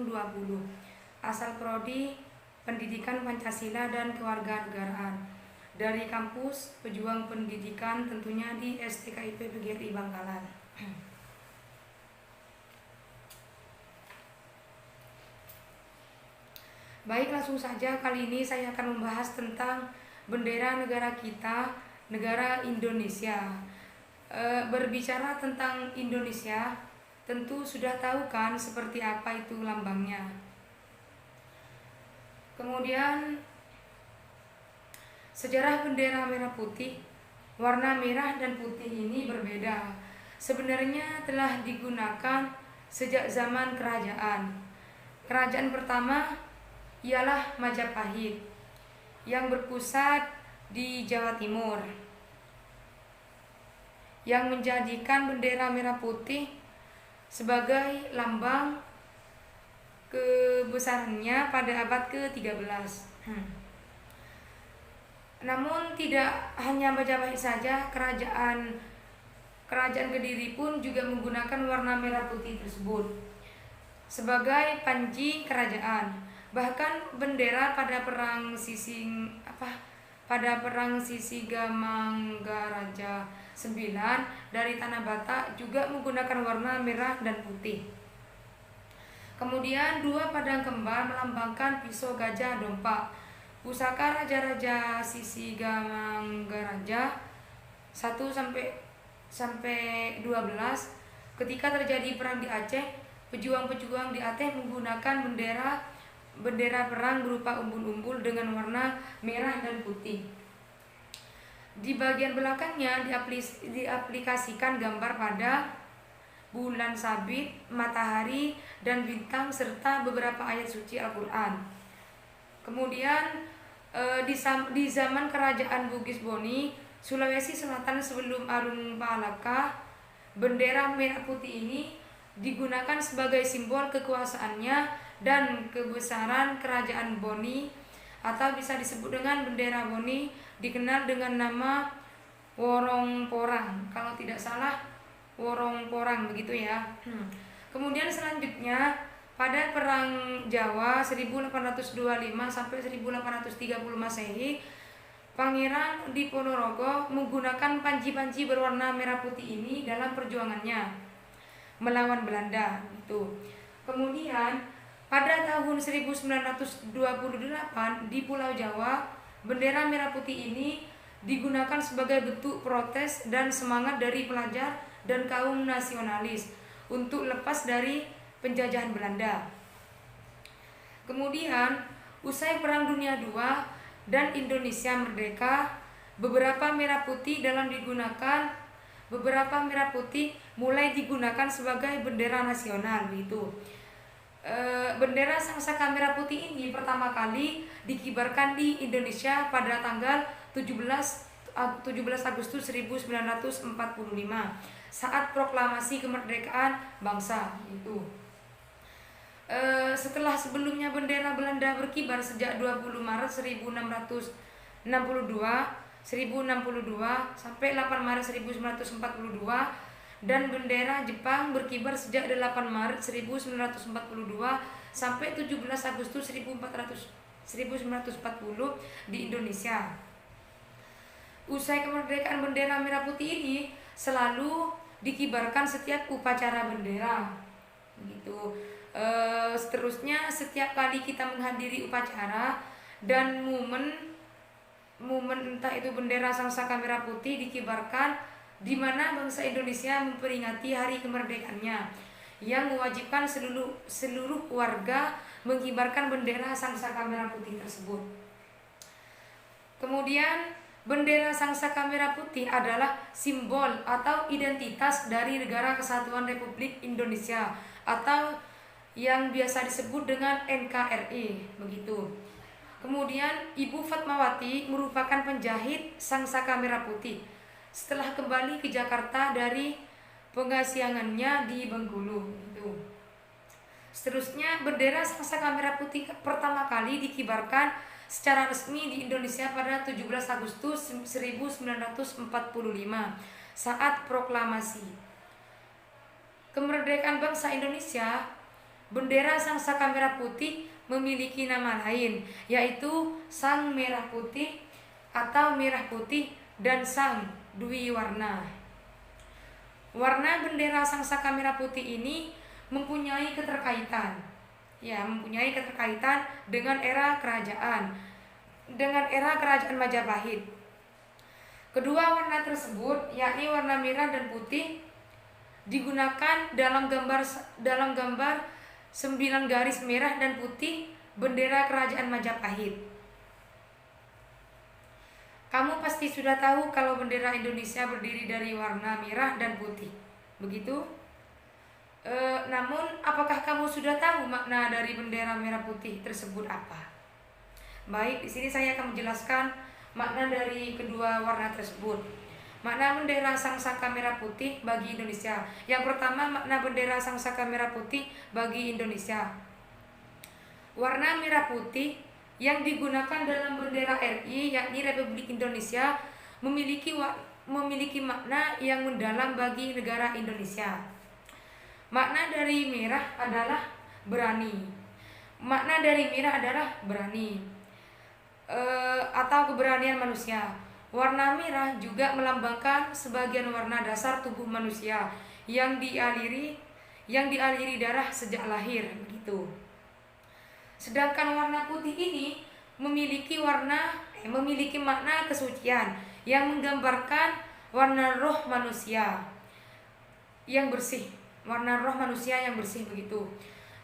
20. Asal Prodi Pendidikan Pancasila dan Kewarganegaraan dari kampus Pejuang Pendidikan, tentunya di STKIP PGRI Bangkalan. Baik, langsung saja. Kali ini saya akan membahas tentang bendera negara kita, negara Indonesia. Berbicara tentang Indonesia, tentu sudah tahu kan seperti apa itu lambangnya. Kemudian sejarah bendera merah putih. Warna merah dan putih ini berbeda. Sebenarnya telah digunakan sejak zaman kerajaan. Kerajaan pertama ialah Majapahit yang berpusat di Jawa Timur, yang menjadikan bendera merah putih sebagai lambang kebesarannya pada abad ke-13. Namun tidak hanya Majapahit saja, kerajaan Kediri pun juga menggunakan warna merah putih tersebut sebagai panji kerajaan. Bahkan bendera pada perang Sisingamangaraja IX dari Tanah Batak juga menggunakan warna merah dan putih. Kemudian dua padang kembar melambangkan pisau, gajah, dompa. Pusaka raja-raja Sisingamangaraja 1 sampai 12. Ketika terjadi perang di Aceh, pejuang-pejuang di Aceh menggunakan bendera perang berupa umbul-umbul dengan warna merah dan putih. Di bagian belakangnya diaplikasikan gambar pada bulan sabit, matahari, dan bintang serta beberapa ayat suci Al-Quran. Kemudian di zaman kerajaan Bugis Boni, Sulawesi Selatan sebelum Arum Palaka, bendera merah putih ini digunakan sebagai simbol kekuasaannya dan kebesaran kerajaan Boni, atau bisa disebut dengan bendera Boni, dikenal dengan nama Worong Porang, kalau tidak salah Worong Porang begitu ya. Kemudian selanjutnya pada perang Jawa 1825 sampai 1830 Masehi, Pangeran Diponorogo menggunakan panji-panji berwarna merah putih ini dalam perjuangannya melawan Belanda gitu. Kemudian pada tahun 1928 di Pulau Jawa, bendera merah putih ini digunakan sebagai bentuk protes dan semangat dari pelajar dan kaum nasionalis untuk lepas dari penjajahan Belanda. Kemudian usai Perang Dunia II dan Indonesia merdeka, beberapa merah putih mulai digunakan sebagai bendera nasional gitu. Bendera Sangsaka merah putih ini pertama kali dikibarkan di Indonesia pada tanggal 17 Agustus 1945 saat proklamasi kemerdekaan bangsa itu. Setelah sebelumnya bendera Belanda berkibar sejak 20 Maret 1662 sampai 8 Maret 1942, dan bendera Jepang berkibar sejak 8 Maret 1942 sampai 17 Agustus 1940 di Indonesia. Usai kemerdekaan, bendera merah putih ini selalu dikibarkan setiap upacara bendera gitu. Seterusnya setiap kali kita menghadiri upacara dan momen entah itu bendera Sangsaka merah putih dikibarkan, di mana bangsa Indonesia memperingati hari kemerdekaannya, yang mewajibkan seluruh warga mengibarkan bendera Sangsaka merah putih tersebut. Kemudian bendera Sangsaka merah putih adalah simbol atau identitas dari Negara Kesatuan Republik Indonesia atau yang biasa disebut dengan NKRI begitu. Kemudian Ibu Fatmawati merupakan penjahit Sangsaka merah putih setelah kembali ke Jakarta dari pengasiangannya di Bengkulu gitu. Seterusnya bendera Sangsaka merah putih pertama kali dikibarkan secara resmi di Indonesia pada 17 Agustus 1945 saat proklamasi. kemerdekaan bangsa Indonesia, bendera Sang Saka Merah Putih memiliki nama lain, yaitu Sang Merah Putih atau Merah Putih dan Sang Dwi Warna. Warna bendera Sang Saka Merah Putih ini mempunyai keterkaitan dengan era kerajaan Majapahit. Kedua warna tersebut, yakni warna merah dan putih, digunakan dalam gambar 9 garis merah dan putih bendera kerajaan Majapahit. Kamu pasti sudah tahu kalau bendera Indonesia berdiri dari warna merah dan putih, begitu? Namun, apakah kamu sudah tahu makna dari bendera merah putih tersebut apa? Baik, di sini saya akan menjelaskan makna dari kedua warna tersebut. Makna bendera Sang Saka Merah Putih bagi Indonesia. Yang pertama, makna bendera Sang Saka Merah Putih bagi Indonesia. Warna merah putih yang digunakan dalam bendera RI, yakni Republik Indonesia, memiliki makna yang mendalam bagi negara Indonesia. Makna dari merah adalah berani. Makna dari merah adalah berani atau keberanian manusia. Warna merah juga melambangkan sebagian warna dasar tubuh manusia yang dialiri darah sejak lahir, begitu. Sedangkan warna putih ini memiliki makna kesucian yang menggambarkan warna roh manusia yang bersih, begitu.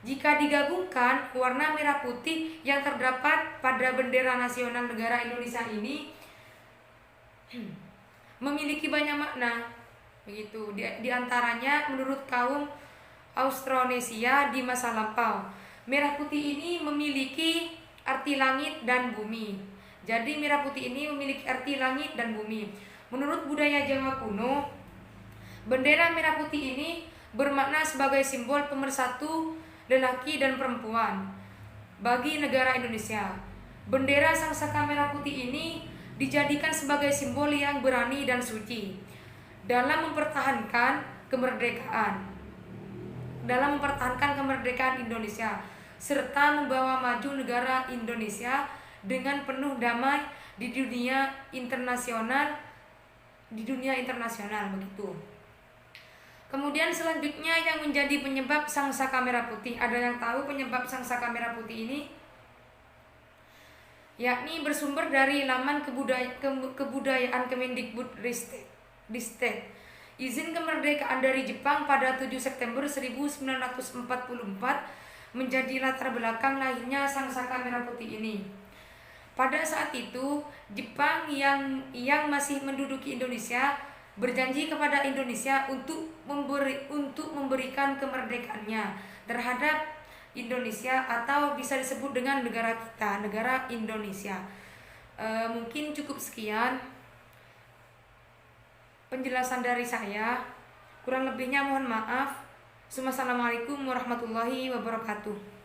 Jika digabungkan, warna merah putih yang terdapat pada bendera nasional negara Indonesia ini memiliki banyak makna, begitu. Di antaranya menurut kaum Austronesia di masa lampau, merah putih ini memiliki arti langit dan bumi. Jadi merah putih ini memiliki arti langit dan bumi. Menurut budaya Jawa kuno, bendera merah putih ini bermakna sebagai simbol pemersatu lelaki dan perempuan bagi negara Indonesia. Bendera Sang Saka Merah Putih ini dijadikan sebagai simbol yang berani dan suci dalam mempertahankan kemerdekaan Indonesia, serta membawa maju negara Indonesia dengan penuh damai di dunia internasional, begitu. Kemudian selanjutnya yang menjadi penyebab Sang Saka Merah Putih. Ada yang tahu penyebab Sang Saka Merah Putih ini? Yakni bersumber dari laman kebudayaan Kemendikbudristek. Izin kemerdekaan dari Jepang pada 7 September 1944 menjadi latar belakang lahirnya Sang Saka Merah Putih ini. Pada saat itu, Jepang yang masih menduduki Indonesia berjanji kepada Indonesia untuk memberikan kemerdekaannya terhadap Indonesia, atau bisa disebut dengan negara kita, negara Indonesia. Mungkin cukup sekian penjelasan dari saya. Kurang lebihnya mohon maaf. Wassalamualaikum warahmatullahi wabarakatuh.